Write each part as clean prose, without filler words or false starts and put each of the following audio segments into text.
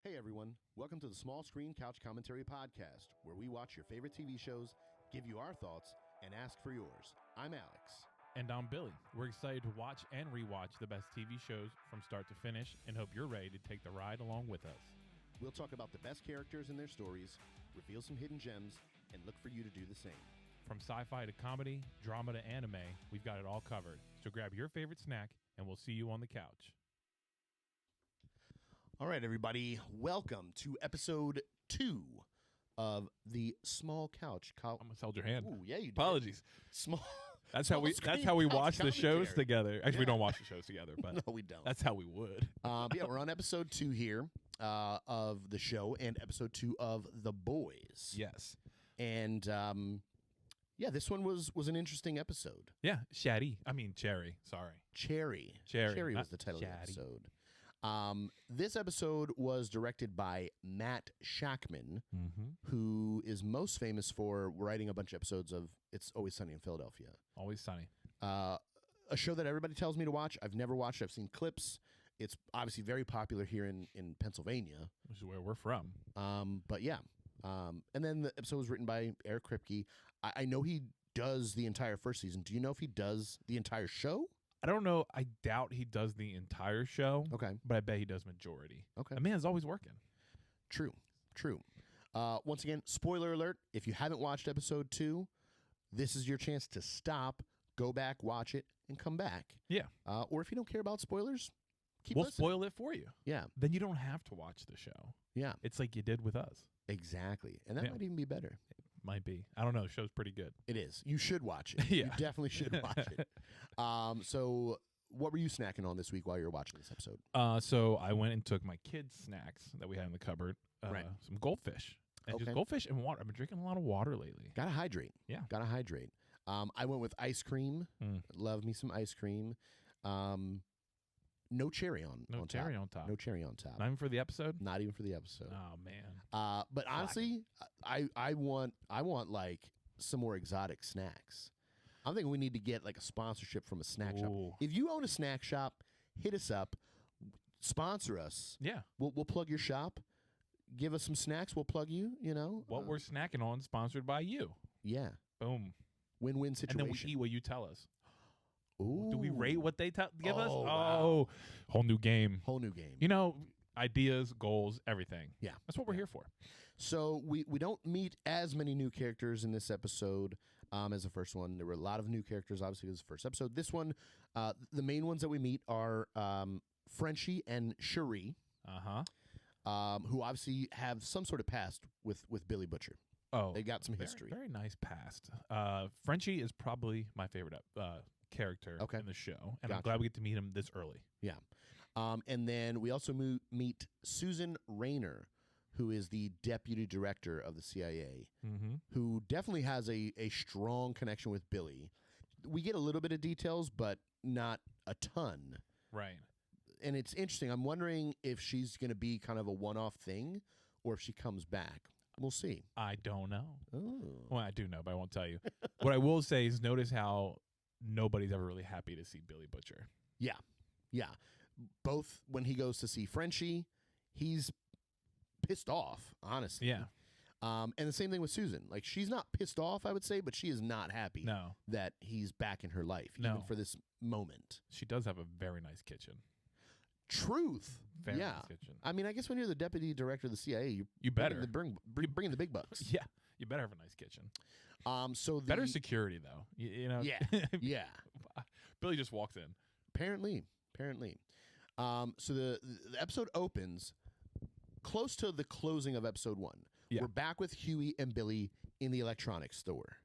Hey everyone, welcome to the Small Screen Couch Commentary Podcast, where we watch your favorite TV shows, give you our thoughts, and ask for yours. I'm Alex. And I'm Billy. We're excited to watch and rewatch the best TV shows from start to finish and hope you're ready to take the ride along with us. We'll talk about the best characters and their stories, reveal some hidden gems, and look for you to do the same. From sci-fi to comedy, drama to anime, we've got it all covered. So grab your favorite snack and we'll see you on the couch. All right, everybody, welcome to episode 2 of the Small Couch. Almost held your hand. Ooh, yeah, you did. Apologies. Small. That's how we watch the shows together. Actually, we don't watch the shows together, but No, we don't. that's how we would. Yeah, we're on episode 2 here of the show and episode 2 of The Boys. Yes. And yeah, this one was an interesting episode. Yeah, Cherry. Sorry. Cherry Cherry, was not the title of the Chatty. episode. This episode was directed by Matt Shackman, who is most famous for writing a bunch of episodes of It's Always Sunny in Philadelphia. Always sunny. A show that everybody tells me to watch. I've never watched it. I've seen clips. It's obviously very popular here in Pennsylvania. Which is where we're from. But yeah. And then the episode was written by Eric Kripke. I know he does the entire first season. Do you know if he does the entire show? I don't know. I doubt he does the entire show. Okay. But I bet he does majority. Okay. The man's always working. True. Once again, spoiler alert, if you haven't watched episode 2, this is your chance to stop, go back, watch it, and come back. Yeah. Or if you don't care about spoilers, keep We'll listening. spoil it for you. Yeah. Then you don't have to watch the show. Yeah. It's like you did with us. Exactly. And that Yeah. might even be better. Might be. I don't know. The show's pretty good. It is. You should watch it. Yeah. You definitely should watch it. So what were you snacking on this week while you were watching this episode? So I went and took my kids' snacks that we had in the cupboard. Right. Some goldfish. And Okay. just goldfish and water. I've been drinking a lot of water lately. Gotta hydrate. Yeah. Gotta hydrate. I went with ice cream. Love me some ice cream. No cherry on No on cherry top. on top. No cherry on top. Not even for the episode? Not even for the episode. Oh, man. But honestly, I want like some more exotic snacks. I'm thinking we need to get like a sponsorship from a snack Ooh. shop. If you own a snack shop, hit us up, sponsor us. Yeah. We'll plug your shop. Give us some snacks. We'll plug you. You know What we're snacking on sponsored by you. Yeah, Boom. win-win And situation. then we eat what you tell us. Ooh, Do we rate what they give us? Oh, Oh, wow. whole new game. whole new game? You know, ideas, goals, everything. Yeah. That's what we're here for. So we don't meet as many new characters in this episode as the first one. There were a lot of new characters, obviously, it was the first episode. This one, the main ones that we meet are Frenchie and Cherie, Uh-huh. who obviously have some sort of past with Billy Butcher. Oh. They got some history. Very nice past. Frenchie is probably my favorite character Okay. in the show, and I'm Gotcha. glad we get to meet him this early. Yeah. And then we also meet Susan Rayner, who is the deputy director of the CIA, who definitely has a strong connection with Billy. We get a little bit of details, but not a ton. Right. And it's interesting. I'm wondering if she's going to be kind of a one-off thing or if she comes back. We'll see. I don't know. Oh. Well, I do know, but I won't tell you. What I will say is notice how nobody's ever really happy to see Billy Butcher. Yeah. Yeah. Both when he goes to see Frenchie, he's pissed off, honestly. Yeah. And the same thing with Susan. Like, she's not pissed off, I would say, but she is not happy No. that he's back in her life, No. even for this moment. She does have a very nice kitchen. Truth. Very yeah. nice kitchen. I mean, I guess when you're the deputy director of the CIA, You better. bring in the big bucks. Yeah. You better have a nice kitchen. So the, Better security, though. You know? Yeah. Yeah. Billy just walks in. Apparently. So the episode opens close to the closing of episode 1. Yeah. We're back with Huey and Billy in the electronics store.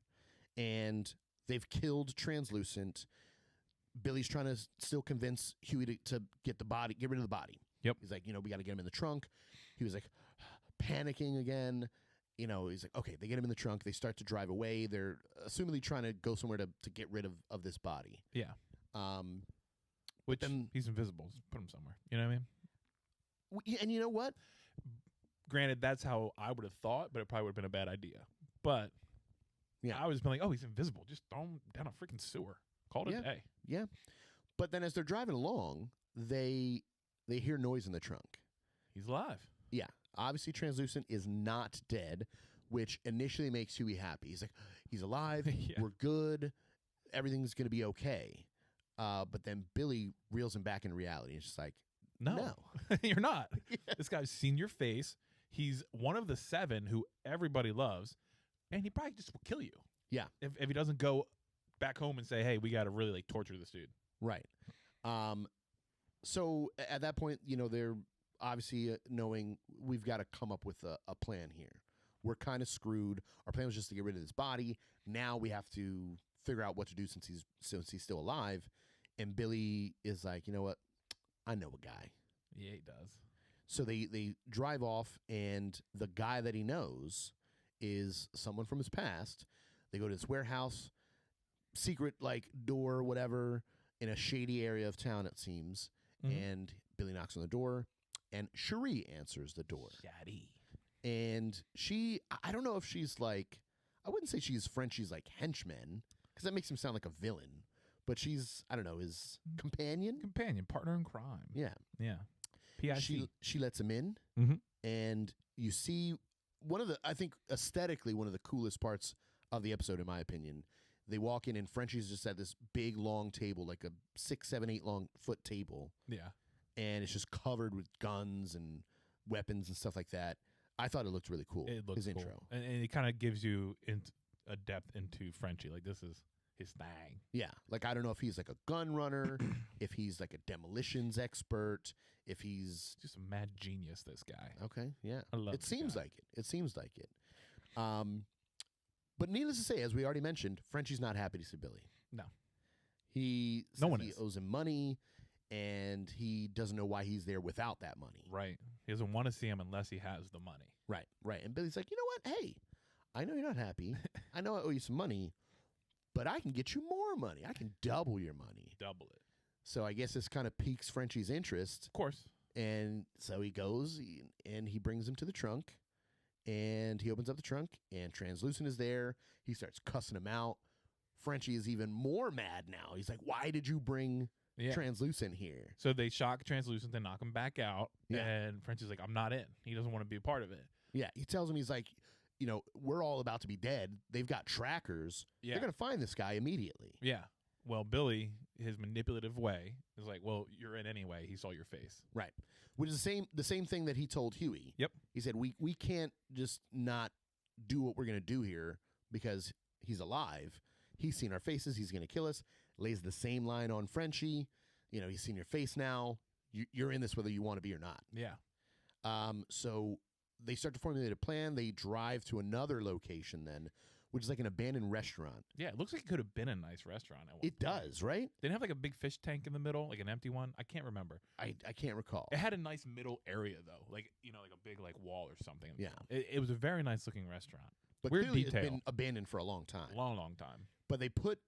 And they've killed Translucent. Billy's trying to still convince Huey to get rid of the body. Yep. He's like, we got to get him in the trunk. He was like panicking again. He's like, okay, they get him in the trunk. They start to drive away. They're assumedly trying to go somewhere to get rid of this body. Yeah. Which then, He's invisible. Just put him somewhere. You know what I mean? and you know what? Granted, that's how I would have thought, but it probably would have been a bad idea. But Yeah. I was been like, oh, he's invisible. Just throw him down a freaking sewer. Call it a day. Yeah. But then as they're driving along, they hear noise in the trunk. He's alive. Yeah. Obviously, Translucent is not dead, which initially makes Huey happy. He's like, he's alive. Yeah. We're good. Everything's going to be okay. But then Billy reels him back into reality. It's just like, No, you're not. This guy's seen your face. He's one of the 7 who everybody loves, and he probably just will kill you. Yeah. If he doesn't go back home and say, hey, we got to really like torture this dude. Right. So at that point, they're obviously knowing we've got to come up with a plan here. We're kind of screwed. Our plan was just to get rid of this body. Now we have to figure out what to do since he's still alive. And Billy is like, you know what? I know a guy. Yeah, he does. So they drive off, and the guy that he knows is someone from his past. They go to this warehouse, secret like door, whatever, in a shady area of town, it seems. And Billy knocks on the door, and Cherie answers the door. Shady. And I don't know if she's like, I wouldn't say she's Frenchie's like henchman, because that makes him sound like a villain. But she's, I don't know, his companion? Partner in crime. Yeah. Yeah. PIC. She lets him in, and you see I think aesthetically, one of the coolest parts of the episode, in my opinion. They walk in, and Frenchie's just at this big, long table, like a 6, 7, 8 long foot table. Yeah. And it's just covered with guns and weapons and stuff like that. I thought it looked really cool. It looks his cool. intro. And it kind of gives you a depth into Frenchie. Like, this is his thing. Yeah. Like, I don't know if he's like a gun runner, if he's like a demolitions expert, if he's just a mad genius, this guy. Okay, yeah. I love it. Seems like it. It seems like it. But needless to say, as we already mentioned, Frenchie's not happy to see Billy. No. He No one he is. owes him money, and he doesn't know why he's there without that money. Right. He doesn't want to see him unless he has the money. Right, right. And Billy's like, you know what? Hey, I know you're not happy. I know I owe you some money, but I can get you more money. I can double your money. Double it. So I guess this kind of piques Frenchie's interest. Of course. And so he goes and he brings him to the trunk, and he opens up the trunk, and Translucent is there. He starts cussing him out. Frenchie is even more mad now. He's like, why did you bring Translucent here? So they shock Translucent, they knock him back out, Yeah. and Frenchie's like, I'm not in. He doesn't want to be a part of it. Yeah, he tells him, he's like, we're all about to be dead. They've got trackers. Yeah. They're going to find this guy immediately. Yeah. Well, Billy, his manipulative way, is like, well, you're in anyway. He saw your face. Right. Which is the same thing that he told Huey. Yep. He said, we can't just not do what we're going to do here because he's alive. He's seen our faces. He's going to kill us. Lays the same line on Frenchie. He's seen your face now. You're in this whether you want to be or not. Yeah. So they start to formulate a plan. They drive to another location then, which is like an abandoned restaurant. Yeah, it looks like it could have been a nice restaurant. At one It point. does, right? Did it have like a big fish tank in the middle, like an empty one? I can't remember. I can't recall. It had a nice middle area though, like like a big like wall or something. Yeah. It was a very nice looking restaurant. But Weird clearly detail. It's been abandoned for a long time. Long time. But they put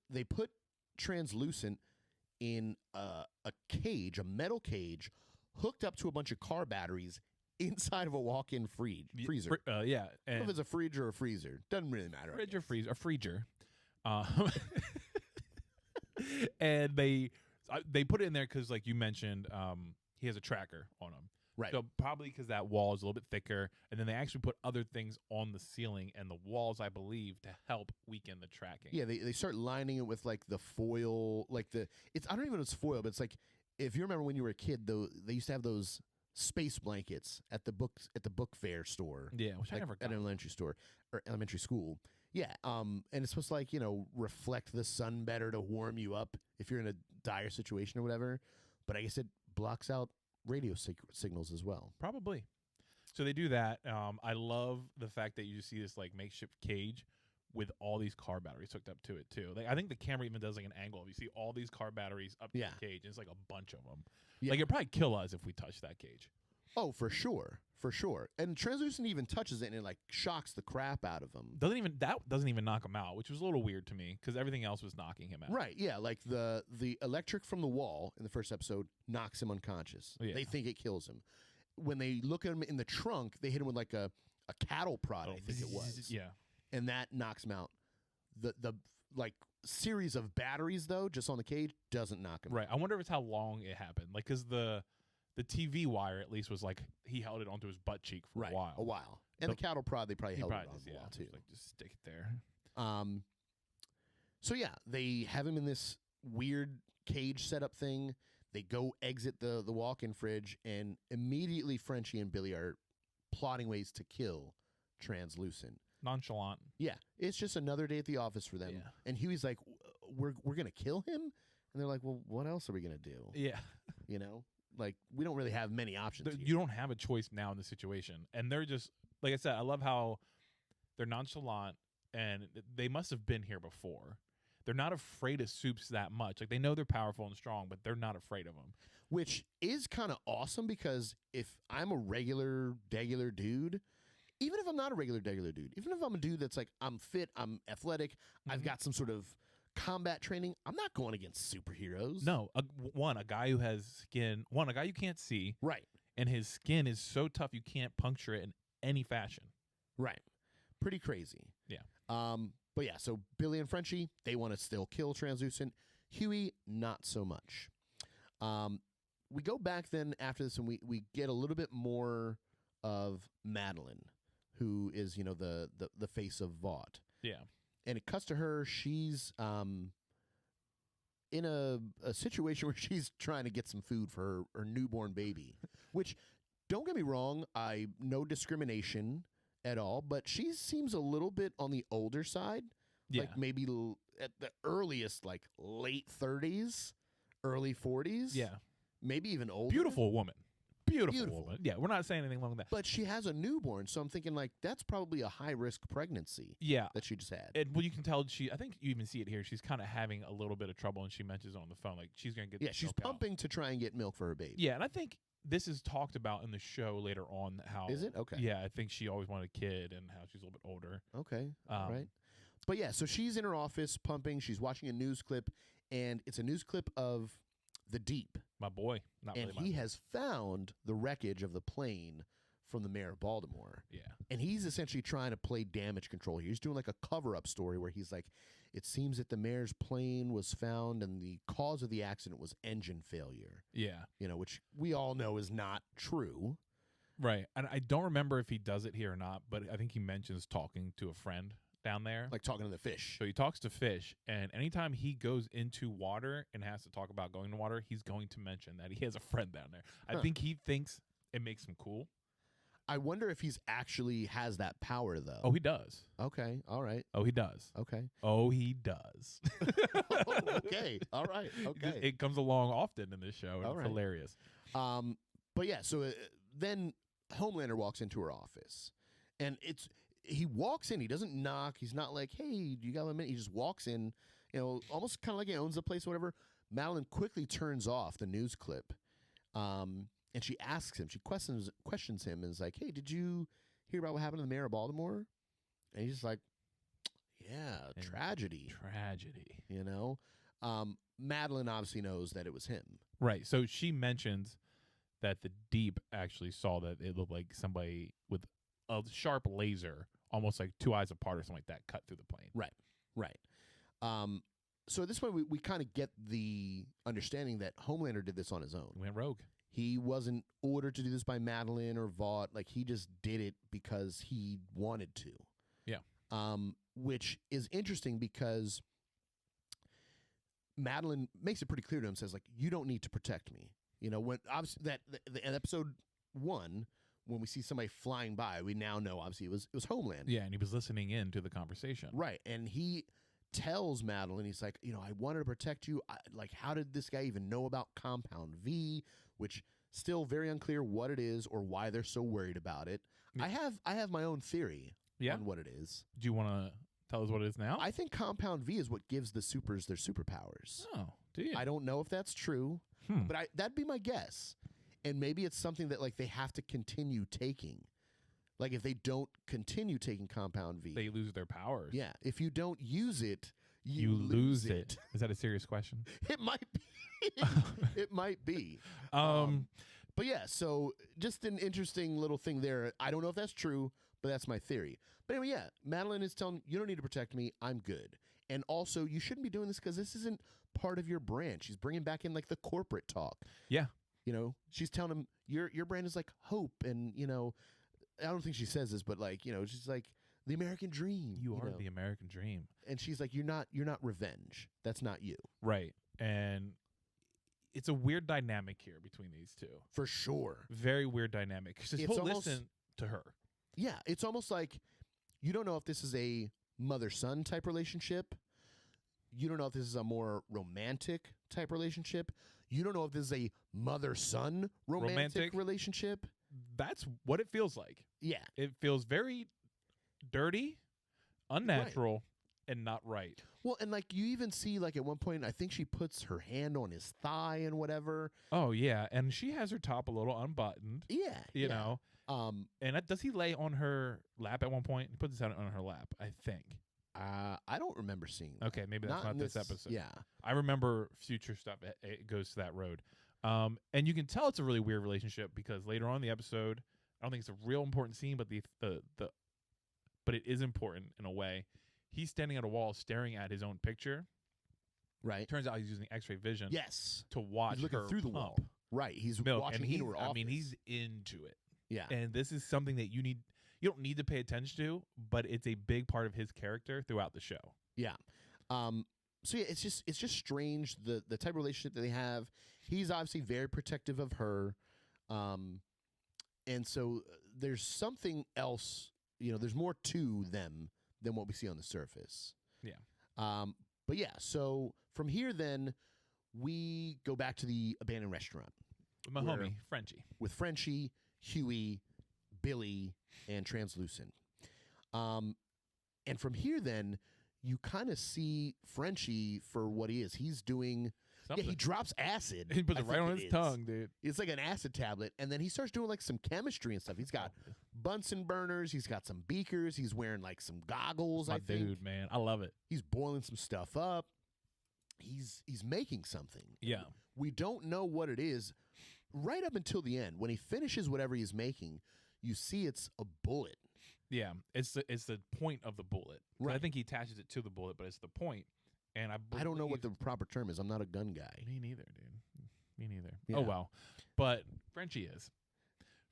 Translucent in a cage, a metal cage, hooked up to a bunch of car batteries inside of a walk-in freezer. Yeah. I don't know if it's a fridge or a freezer. Doesn't really matter. Fridge or freezer, a freezer. And they put it in there because, like you mentioned, he has a tracker on him. Right. So probably because that wall is a little bit thicker, and then they actually put other things on the ceiling and the walls, I believe, to help weaken the tracking. Yeah, they start lining it with like the foil, I don't even know if it's foil, but it's like, if you remember when you were a kid, though, they used to have those space blankets at the book fair store. Yeah, which I never got. At an elementary store or elementary school. Yeah, and it's supposed to reflect the sun better to warm you up if you're in a dire situation or whatever. But I guess it blocks out radio signals as well. Probably. So they do that. I love the fact that you just see this like makeshift cage with all these car batteries hooked up to it too. Like, I think the camera even does like an angle of you see all these car batteries up to the cage, and it's like a bunch of them. Yeah. Like, it'd probably kill us if we touched that cage. Oh, for sure. For sure. And Translucent even touches it, and it like shocks the crap out of him. That doesn't even knock him out, which was a little weird to me because everything else was knocking him out. Right, yeah, like the electric from the wall in the first episode knocks him unconscious. Yeah. They think it kills him. When they look at him in the trunk, they hit him with like a cattle prod, I think it was. Yeah. And that knocks him out. The like series of batteries though, just on the cage, doesn't knock him Right. I wonder if it's how long it happened. Like, because the The TV wire, at least, was like he held it onto his butt cheek for a while. And the cattle prod, they probably held it on just, the wall, too. Just stick it there. So, yeah, they have him in this weird cage setup thing. They go exit the walk-in fridge, and immediately Frenchie and Billy are plotting ways to kill Translucent. Nonchalant. Yeah, it's just another day at the office for them. Yeah. And Huey's like, we're going to kill him? And they're like, well, what else are we going to do? Yeah. You know? Like, we don't really have many options here. You don't have a choice now in the situation. And they're just, like I said, I love how they're nonchalant, and they must have been here before. They're not afraid of Soups that much. Like, they know they're powerful and strong, but they're not afraid of them. Which is kind of awesome, because if I'm a regular dude, even if I'm not a regular dude, even if I'm a dude that's like, I'm fit, I'm athletic, I've got some sort of combat training, I'm not going against superheroes. No, a guy who has skin, a guy you can't see. Right. And his skin is so tough you can't puncture it in any fashion. Right. Pretty crazy. Yeah. But yeah, so Billy and Frenchie, they want to still kill Translucent. Huey, not so much. We go back then after this, and we get a little bit more of Madeline, who is, you know, the face of Vought. Yeah. And it cuts to her. She's in a situation where she's trying to get some food for her newborn baby, which, don't get me wrong, no discrimination at all, but she seems a little bit on the older side. Yeah. Like maybe at the earliest, like late 30s, early 40s. Yeah. Maybe even older. Beautiful woman. Beautiful woman. Yeah, we're not saying anything wrong with that. But she has a newborn, so I'm thinking, like, that's probably a high-risk pregnancy. Yeah. That she just had. And well, you can tell I think you even see it here. She's kind of having a little bit of trouble, and she mentions it on the phone. Like, she's going to get she's pumping to try and get milk for her baby. Yeah, and I think this is talked about in the show later on. How is it? Okay. Yeah, I think she always wanted a kid, and how she's a little bit older. Okay. Right. But yeah, so she's in her office pumping. She's watching a news clip, and it's a news clip of the Deep. My boy. Not and really he has found the wreckage of the plane from the mayor of Baltimore. Yeah. And he's essentially trying to play damage control here. He's doing like a cover-up story where he's like, it seems that the mayor's plane was found and the cause of the accident was engine failure. Yeah. You know, which we all know is not true. Right. And I don't remember if he does it here or not, but I think he mentions talking to a friend down there. Like talking to the fish. So he talks to fish, and anytime he goes into water and has to talk about going to water, he's going to mention that he has a friend down there. I think he thinks it makes him cool. I wonder if he's actually has that power, though. Oh, he does. Okay. All right. Oh, he does. Okay. Oh, he does. Okay. All right. Okay. It comes along often in this show, and All it's right. hilarious. But yeah, so then Homelander walks into her office, and he walks in. He doesn't knock. He's not like, hey, you got a minute? He just walks in, you know, almost kind of like he owns the place or whatever. Madeline quickly turns off the news clip, and she asks him, she questions him, and is like, hey, did you hear about what happened to the mayor of Baltimore? And he's just like, yeah, And tragedy. Tragedy. You know? Madeline obviously knows that it was him. Right. So she mentions that the Deep actually saw that it looked like somebody with a sharp laser, almost like two eyes apart or something like that, cut through the plane. Right. So at this point, we kind of get the understanding that Homelander did this on his own. He went rogue. He wasn't ordered to do this by Madeline or Vought. Like, he just did it because he wanted to. Yeah. Which is interesting because Madeline makes it pretty clear to him, says, like, you don't need to protect me. You know, when obviously in episode 1, when we see somebody flying by, we now know obviously it was Homeland. Yeah, and he was listening in to the conversation. Right. And he tells Madeline, he's like, you know, I wanted to protect you. Like, how did this guy even know about Compound V? Which still very unclear what it is or why they're so worried about it. Yeah. I have my own theory on what it is. Do you want to tell us what it is now? I think Compound V is what gives the supers their superpowers. Oh, do you? I don't know if that's true, but that'd be my guess. And maybe it's something that, like, they have to continue taking. Like, if they don't continue taking Compound V, they lose their powers. Yeah. If you don't use it, you lose it. Is that a serious question? It might be. It might be. But yeah, so just an interesting little thing there. I don't know if that's true, but that's my theory. But anyway, yeah, Madeline is telling you don't need to protect me. I'm good. And also, you shouldn't be doing this because this isn't part of your brand. She's bringing back in, like, the corporate talk. Yeah. You know, she's telling him your brand is like hope, and you know, I don't think she says this, but like, you know, she's like the American dream. You are know? the American dream. And she's like, you're not revenge. That's not you. Right. And it's a weird dynamic here between these two. For sure. Very weird dynamic. Because he'll listen to her. Yeah. It's almost like you don't know if this is a mother-son type relationship. You don't know if this is a more romantic type relationship. You don't know if this is a mother-son romantic relationship. That's what it feels like. Yeah. It feels very dirty, unnatural, and not right. Well, and like you even see like at one point, I think she puts her hand on his thigh and whatever. Oh, yeah. And she has her top a little unbuttoned. Yeah. You know. And does he lay on her lap at one point? He puts his hand on her lap, I think. I don't remember seeing that. Okay, maybe that's not this episode. Yeah. I remember future stuff. It goes to that road. And you can tell it's a really weird relationship because later on in the episode, I don't think it's a real important scene, but but it is important in a way. He's standing at a wall staring at his own picture. Right. Turns out he's using X-ray vision. Yes. To watch he's looking her through the pump wall. Right. He's milk, watching and her office. I mean, he's into it. Yeah. And this is something that you don't need to pay attention to, but it's a big part of his character throughout the show. Yeah. So yeah, it's just strange the type of relationship that they have. He's obviously very protective of her. And so there's something else, you know, there's more to them than what we see on the surface. Yeah. But yeah, so from here then we go back to the abandoned restaurant. My homie, Frenchie. With Frenchie, Huey, Billy, and Translucent. And from here then you kind of see Frenchie for what he is. He's doing Something. Yeah, he drops acid. He puts it right on his tongue, dude. It's like an acid tablet. And then he starts doing like some chemistry and stuff. He's got Bunsen burners. He's got some beakers. He's wearing like some goggles, I think. Dude, man. I love it. He's boiling some stuff up. He's making something. Yeah. We don't know what it is right up until the end. When he finishes whatever he's making, you see it's a bullet. Yeah. It's the point of the bullet. Right. I think he attaches it to the bullet, but it's the point. And I don't know what the proper term is. I'm not a gun guy. Me neither, dude. Me neither. Yeah. Oh well, but Frenchie is.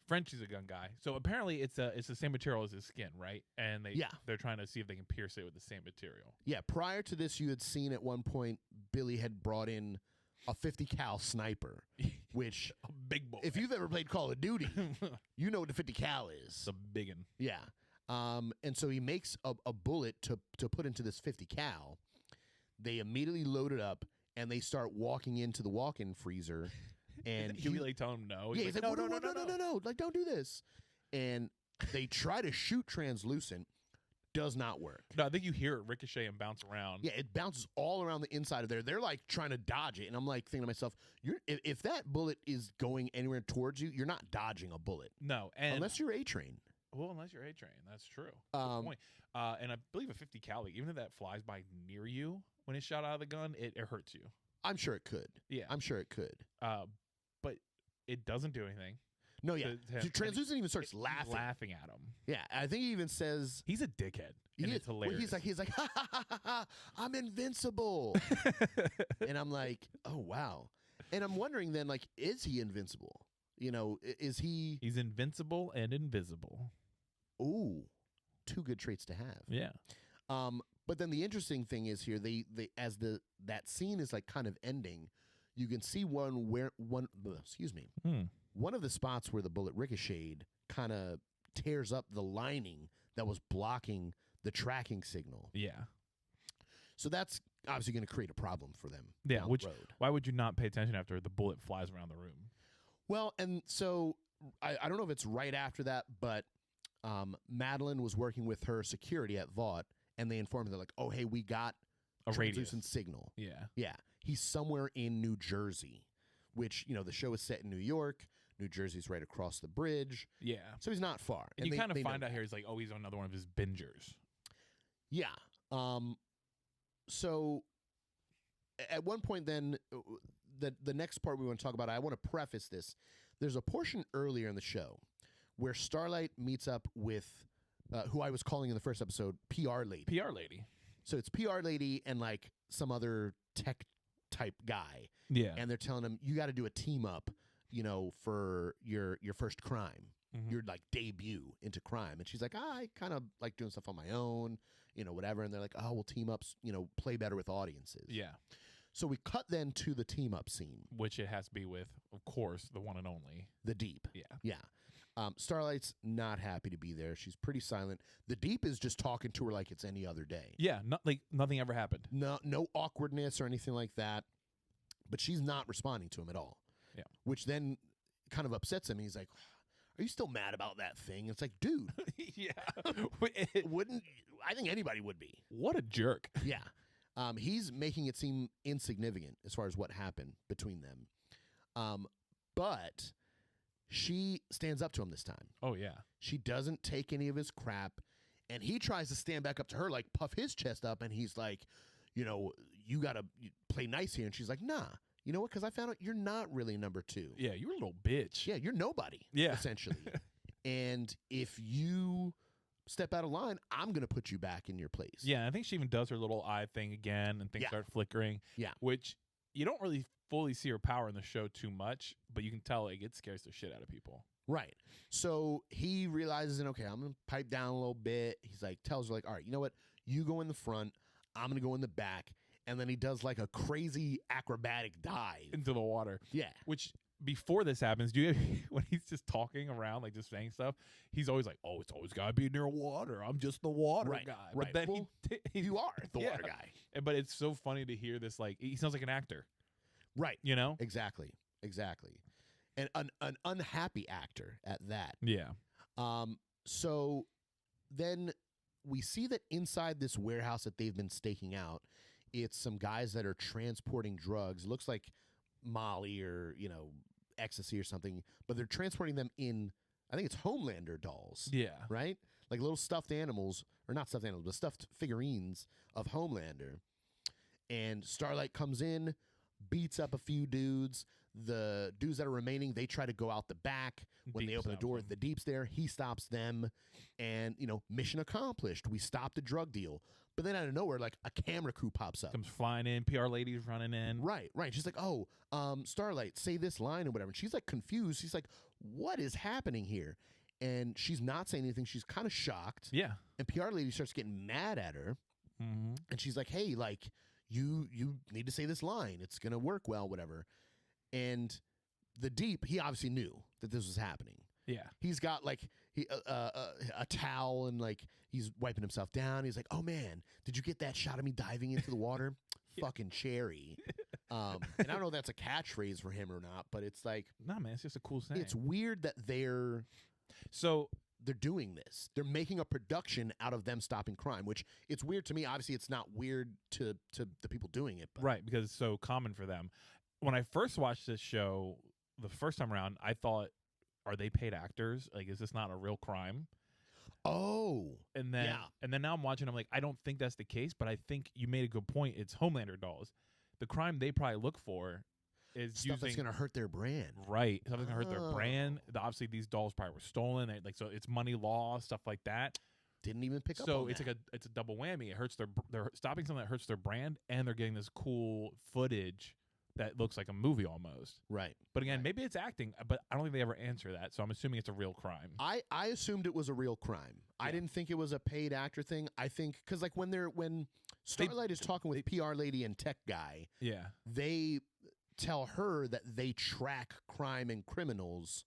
Frenchie's a gun guy. So apparently it's the same material as his skin, right? And they're trying to see if they can pierce it with the same material. Yeah. Prior to this, you had seen at one point Billy had brought in a 50 cal sniper, which a big boy. If you've ever played Call of Duty, you know what the 50 cal is. It's a big one. Yeah. And so he makes a bullet to put into this 50 cal. They immediately load it up and they start walking into the walk-in freezer. And he like tell him no. He's like, no, like don't do this. And they try to shoot Translucent, does not work. No, I think you hear it ricochet and bounce around. Yeah, it bounces all around the inside of there. They're like trying to dodge it, and I'm like thinking to myself, if that bullet is going anywhere towards you, you're not dodging a bullet. No, and unless you're A-Train. Well, unless you're A-Train, that's true. Good point. And I believe a 50 cal, even if that flies by near you when it's shot out of the gun, it hurts you. I'm sure it could. Yeah, I'm sure it could. But it doesn't do anything. No, yeah. Translucent even starts laughing at him. Yeah, I think he even says he's a dickhead. And it's hilarious. Well, he's like, ha, ha, ha, ha, ha, I'm invincible. And I'm like, oh wow. And I'm wondering then, like, is he invincible? You know, is he? He's invincible and invisible. Ooh, two good traits to have. Yeah. But then the interesting thing is here, they as that scene is like kind of ending, you can see one of the spots where the bullet ricocheted kind of tears up the lining that was blocking the tracking signal. Yeah. So that's obviously going to create a problem for them. Yeah. Down the road. Why would you not pay attention after the bullet flies around the room? Well, and so I don't know if it's right after that, but Madeline was working with her security at Vought, and they informed her, they're like, oh, hey, we got a translucent signal. Yeah. Yeah. He's somewhere in New Jersey, which, you know, the show is set in New York. New Jersey's right across the bridge. Yeah. So he's not far. And you kind of find out here, he's like, oh, he's another one of his bingers. Yeah. So at one point then, the next part we want to talk about, I want to preface this. There's a portion earlier in the show where Starlight meets up with who I was calling in the first episode, PR Lady. PR Lady. So it's PR Lady and like some other tech type guy. Yeah. And they're telling him, you got to do a team up for your first crime, Mhm. your like debut into crime. And she's like, I kind of like doing stuff on my own, whatever. And they're like, oh, we'll team up, play better with audiences. Yeah. So we cut then to the team up scene. Which it has to be with, of course, the one and only. The Deep. Yeah. Yeah. Starlight's not happy to be there. She's pretty silent. The Deep is just talking to her like it's any other day. Yeah. Not like nothing ever happened. No awkwardness or anything like that. But she's not responding to him at all. Yeah. Which then kind of upsets him. He's like, are you still mad about that thing? It's like, dude. Yeah. Wouldn't I think anybody would be. What a jerk. Yeah. He's making it seem insignificant as far as what happened between them. But she stands up to him this time. Oh, yeah. She doesn't take any of his crap, and he tries to stand back up to her, like puff his chest up, and he's like, you got to play nice here. And she's like, nah. You know what? Because I found out you're not really number 2. Yeah, you're a little bitch. Yeah, you're nobody, essentially. And if you step out of line, I'm going to put you back in your place. Yeah, I think she even does her little eye thing again, and things start flickering. Yeah. Which you don't really fully see her power in the show too much, but you can tell it scares the shit out of people. Right. So he realizes, okay, I'm going to pipe down a little bit. He's like, tells her like, all right, you know what? You go in the front. I'm going to go in the back. And then he does like a crazy acrobatic dive into the water. Yeah. Which before this happens, when he's just talking around, like just saying stuff, he's always like, oh, it's always got to be near water. I'm just the water guy. Right. But then you are the water guy. But it's so funny to hear this, like, he sounds like an actor. Right. Exactly. And an unhappy actor at that. Yeah. So then we see that inside this warehouse that they've been staking out, it's some guys that are transporting drugs. Looks like Molly or, ecstasy or something, but they're transporting them in, I think it's Homelander dolls. Yeah. Right? Like little stuffed animals, or not stuffed animals, but stuffed figurines of Homelander. And Starlight comes in, beats up a few dudes. The dudes that are remaining, they try to go out the back. When they open the door, the Deep's there. He stops them. And, mission accomplished. We stopped a drug deal. But then out of nowhere, like a camera crew pops up. Comes flying in. PR lady's running in. Right. She's like, oh, Starlight, say this line or whatever. And she's like confused. She's like, what is happening here? And she's not saying anything. She's kind of shocked. Yeah. And PR lady starts getting mad at her. Mm-hmm. And she's like, hey, like, you need to say this line. It's going to work well, whatever. And the Deep, he obviously knew that this was happening. Yeah. He's got like a towel and like he's wiping himself down. He's like, oh man, did you get that shot of me diving into the water? Fucking cherry. And I don't know if that's a catchphrase for him or not, but it's like, nah, man, it's just a cool saying. It's weird that they're doing this. They're making a production out of them stopping crime, which it's weird to me. Obviously, it's not weird to the people doing it. But. Right, because it's so common for them. When I first watched this show the first time around, I thought, are they paid actors? Like, is this not a real crime? Oh. And then now I'm watching, I'm like, I don't think that's the case, but I think you made a good point. It's Homelander dolls. The crime they probably look for is stuff that's going to hurt their brand. Right. Stuff that's going to hurt their brand. Obviously, these dolls probably were stolen. So it's money law, stuff like that. Didn't even pick up on So that. it's a double whammy. It hurts they're stopping something that hurts their brand, and they're getting this cool footage that looks like a movie almost. Right. But again, maybe it's acting, but I don't think they ever answer that. So I'm assuming it's a real crime. I assumed it was a real crime. Yeah. I didn't think it was a paid actor thing. I think because like when Starlight is talking with PR lady and tech guy, they tell her that they track crime and criminals,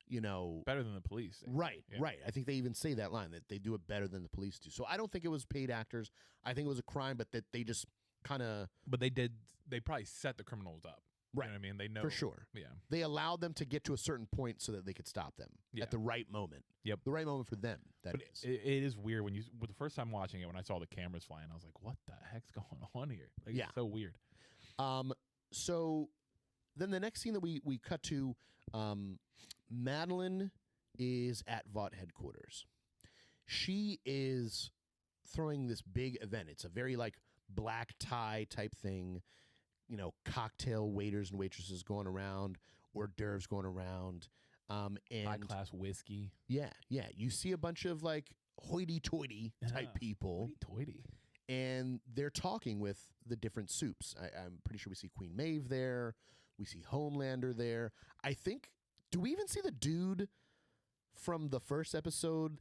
better than the police. Right. I think they even say that line, that they do it better than the police do. So I don't think it was paid actors. I think it was a crime, but that they just kind of. But they probably set the criminals up. Right. You know what I mean? They know. For sure. Yeah. They allowed them to get to a certain point so that they could stop them at the right moment. Yep. The right moment for them, that is. It is weird when the first time watching it, when I saw the cameras flying, I was like, what the heck's going on here? Like, it's so weird. So then the next scene that we cut to, Madeline is at Vought headquarters. She is throwing this big event. It's a very like black tie type thing, cocktail waiters and waitresses going around, hors d'oeuvres going around, and high class whiskey. Yeah. You see a bunch of like hoity-toity type people. Hoity-toity. And they're talking with the different soups. I'm pretty sure we see Queen Maeve there. We see Homelander there. I think. Do we even see the dude from the first episode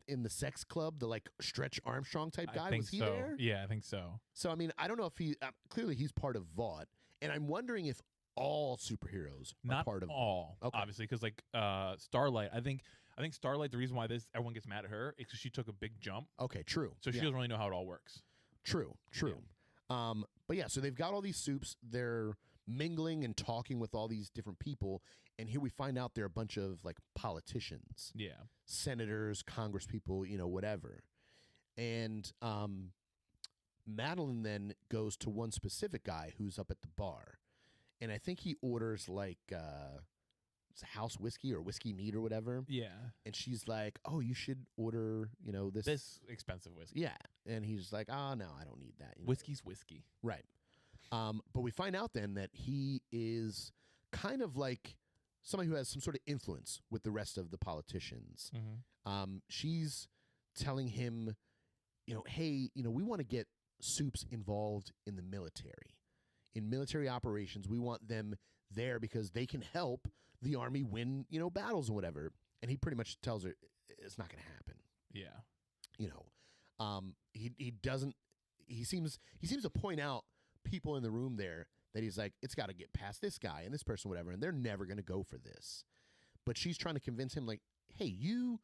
in the sex club, the like Stretch Armstrong type guy? I think Was he so. there? Yeah, I think so. So I mean, I don't know if he clearly he's part of Vought, and I'm wondering if all superheroes are Not part of all, Okay. obviously, because like Starlight, I think Starlight. The reason why everyone gets mad at her is because she took a big jump, Okay, true. so she Yeah. doesn't really know how it all works. True. But yeah, so they've got all these soups. They're mingling and talking with all these different people, and here we find out they're a bunch of like politicians, Yeah, senators, congresspeople, whatever. And Madeline then goes to one specific guy who's up at the bar, and I think he orders like it's house whiskey or whiskey neat or whatever. yeah. And she's like, "Oh, you should order, This expensive whiskey. Yeah, and he's like, "Oh no, I don't need that." Whiskey's whiskey. Right. But we find out then that he is kind of like somebody who has some sort of influence with the rest of the politicians. Mm-hmm. She's telling him, hey, we want to get Soups involved in the military. In military operations, we want them there because they can help the army win, battles and whatever. And he pretty much tells her it's not going to happen. Yeah. He doesn't. He seems to point out people in the room there that he's like, it's got to get past this guy and this person, whatever, and they're never going to go for this. But she's trying to convince him, like, hey, you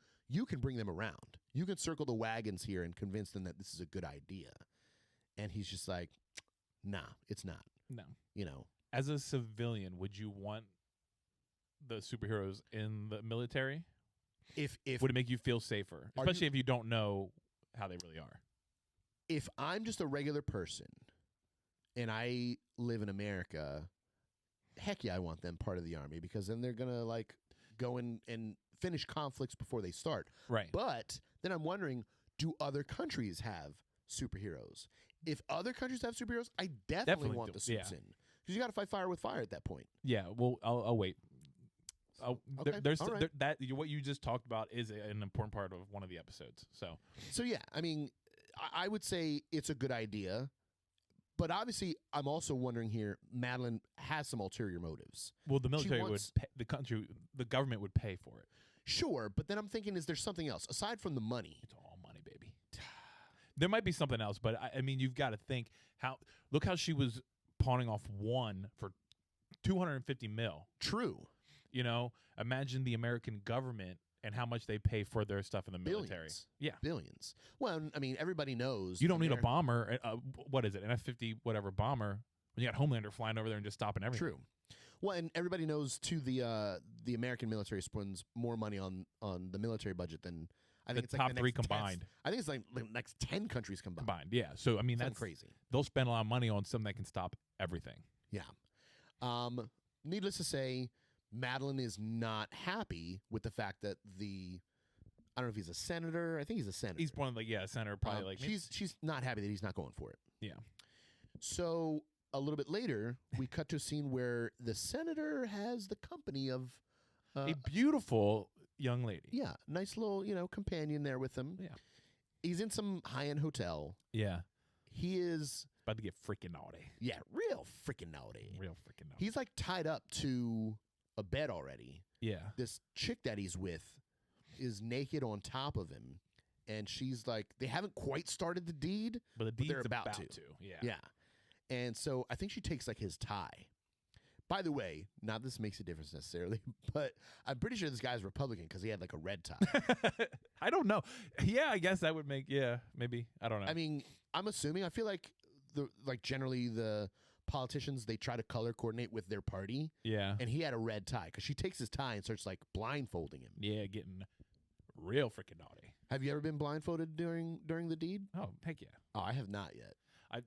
can bring them around. You can circle the wagons here and convince them that this is a good idea. And he's just like, nah, it's not. No. As a civilian, would you want the superheroes in the military? If Would it make you feel safer, especially if you don't know how they really are? If I'm just a regular person and I live in America, heck yeah, I want them part of the army because then they're gonna like go in and finish conflicts before they start. Right. But then I'm wondering, do other countries have superheroes? If other countries have superheroes, I definitely want do. the Soups Yeah. in because you got to fight fire with fire at that point. Yeah. Well, I'll wait. Okay, There's all right. what you just talked about is an important part of one of the episodes. So yeah, I mean, I would say it's a good idea. But obviously, I'm also wondering here, Madeline has some ulterior motives. Well, the military wants- would pay, the government would pay for it. Sure, but then I'm thinking, is there something else aside from the money? It's all money, baby. There might be something else, but I mean, you've got to think look how she was pawning off one for $250 million. True. Imagine the American government and how much they pay for their stuff in the military. Billions. Yeah. Billions. Well, I mean, everybody knows. You don't need a bomber. What is it? An F-50 whatever bomber. When you got Homelander flying over there and just stopping everything. True. Well, and everybody knows too. The American military spends more money on the military budget than I think The it's like top the three next combined. I think it's like the next 10 countries combined. Yeah. So I mean, Something that's crazy. They'll spend a lot of money on something that can stop everything. Yeah. Needless to say, Madeline is not happy with the fact that I don't know if he's a senator. I think he's a senator. He's one of the senator probably like she's not happy that he's not going for it. Yeah. So a little bit later, we cut to a scene where the senator has the company of a beautiful young lady. Yeah, nice little companion there with him. Yeah. He's in some high-end hotel. Yeah. He is about to get freaking naughty. Yeah, real freaking naughty. Real freaking naughty. He's like tied up to a bed already. Yeah. This chick that he's with is naked on top of him, and she's like, they haven't quite started the deed, but they're about to. Yeah. Yeah. And so I think she takes like his tie. By the way, not this makes a difference necessarily, but I'm pretty sure this guy's Republican because he had like a red tie. I don't know. Yeah, I guess that would make maybe. I don't know. I mean, I'm assuming. I feel like generally the politicians, they try to color coordinate with their party. Yeah. And he had a red tie because she takes his tie and starts like blindfolding him. Yeah, getting real freaking naughty. Have you ever been blindfolded during the deed? Oh, heck yeah. Oh, I have not yet. I've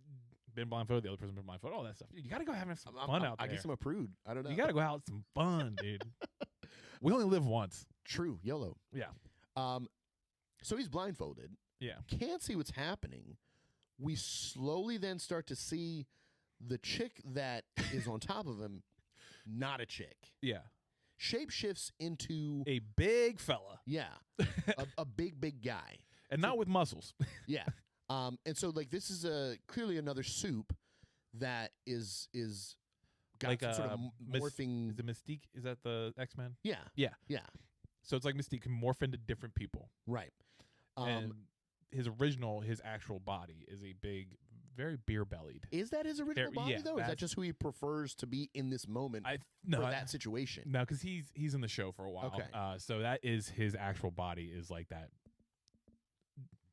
been blindfolded. The other person been blindfolded. All that stuff. You got to go have some fun out there. I guess I'm a prude. I don't know. You got to go have some fun, dude. We only live once. True. YOLO. Yeah. So he's blindfolded. Yeah. Can't see what's happening. We slowly then start to see the chick that is on top of him, not a chick. Yeah. Shapeshifts into a big fella. Yeah. a big guy. And not with muscles. Yeah. And so like this is clearly another soup that is got like some sort of morphing. Is it Mystique? Is that the X-Men? Yeah. Yeah. Yeah. So it's like Mystique can morph into different people. Right. And his actual body is a big, very beer-bellied. Is that his original body, though? Or is that just who he prefers to be in this moment for that situation? No, because he's in the show for a while. Okay. So that is his actual body is like that.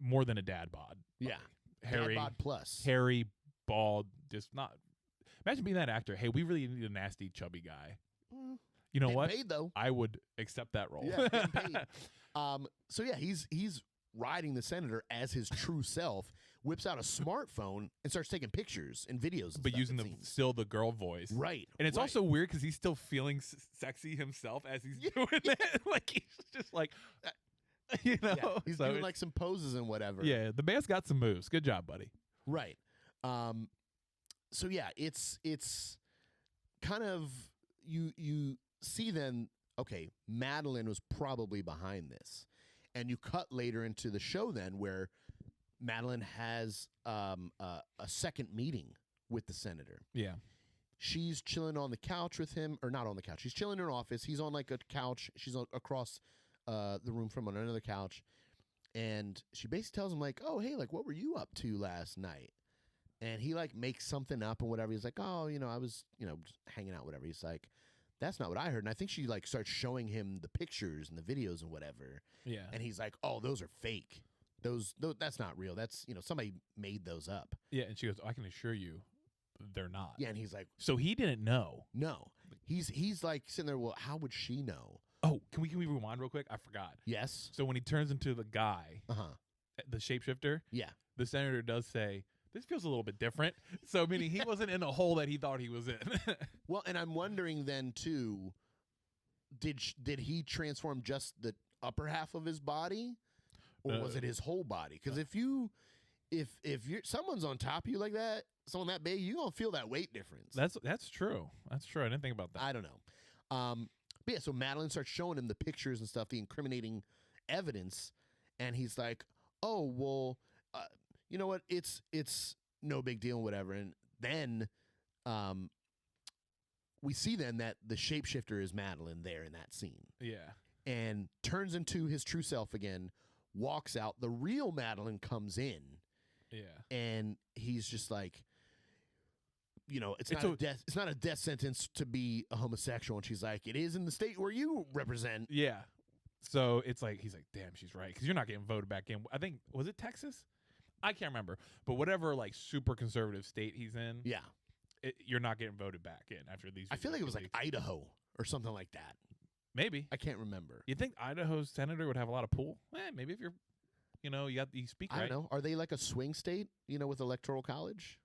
More than a dad bod. Yeah. Hairy, dad bod plus. Hairy, bald, just not. Imagine being that actor. Hey, we really need a nasty, chubby guy. You know what? Paid, though. I would accept that role. Yeah, paid. So yeah, he's riding the senator as his true self, whips out a smartphone and starts taking pictures and videos, and but stuff, using the girl voice, right? And it's also weird because he's still feeling sexy himself as he's doing it. Like he's just like, you know, he's doing like some poses and whatever. Yeah, the man's got some moves. Good job, buddy. Right. So yeah, it's kind of you see then. Okay, Madeline was probably behind this. And you cut later into the show then where Madeline has a second meeting with the senator. Yeah. She's chilling on the couch with him, or not on the couch. She's chilling in her office. He's on like a couch. She's across the room from another couch. And she basically tells him like, oh, hey, like, what were you up to last night? And he like makes something up and whatever. He's like, oh, I was, just hanging out, whatever. He's like, that's not what I heard. And I think she like starts showing him the pictures and the videos and whatever. Yeah. And he's like, oh, those are fake. Those that's not real. That's, somebody made those up. Yeah. And she goes, I can assure you they're not. Yeah. And he's like, so he didn't know. No. He's like sitting there, well, how would she know? Oh, can we rewind real quick? I forgot. Yes. So when he turns into the guy, the shapeshifter, yeah, the senator does say, this feels a little bit different. So, meaning he wasn't in a hole that he thought he was in. Well, and I'm wondering then, too, did he transform just the upper half of his body? Or was it his whole body? Because if you're someone's on top of you like that, someone that big, you're going to feel that weight difference. That's true. That's true. I didn't think about that. I don't know. But yeah, so Madeline starts showing him the pictures and stuff, the incriminating evidence. And he's like, oh, well, you know what? It's no big deal, whatever. And then we see then that the shapeshifter is Madeline there in that scene. Yeah. And turns into his true self again, walks out. The real Madeline comes in. Yeah. And he's just like, it's not a death sentence to be a homosexual. And she's like, it is in the state where you represent. Yeah. So it's like, he's like, damn, she's right. Because you're not getting voted back in. I think, was it Texas? I can't remember, but whatever like super conservative state he's in, yeah, you're not getting voted back in after these. I feel like it was like Idaho or something like that. Maybe. I can't remember. You think Idaho's senator would have a lot of pull? Maybe if you're, you speak right. I don't know. Are they like a swing state? With electoral college?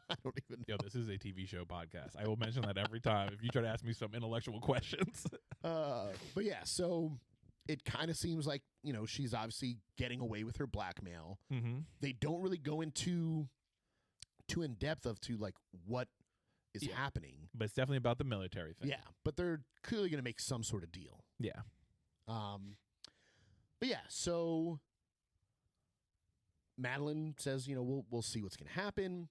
I don't even know. Yo, this is a TV show podcast. I will mention that every time if you try to ask me some intellectual questions. But yeah, so it kind of seems like, she's obviously getting away with her blackmail. Mm-hmm. They don't really go into too in depth of like what is happening. But it's definitely about the military thing. Yeah, but they're clearly going to make some sort of deal. Yeah. But yeah, so Madeline says, we'll see what's going to happen.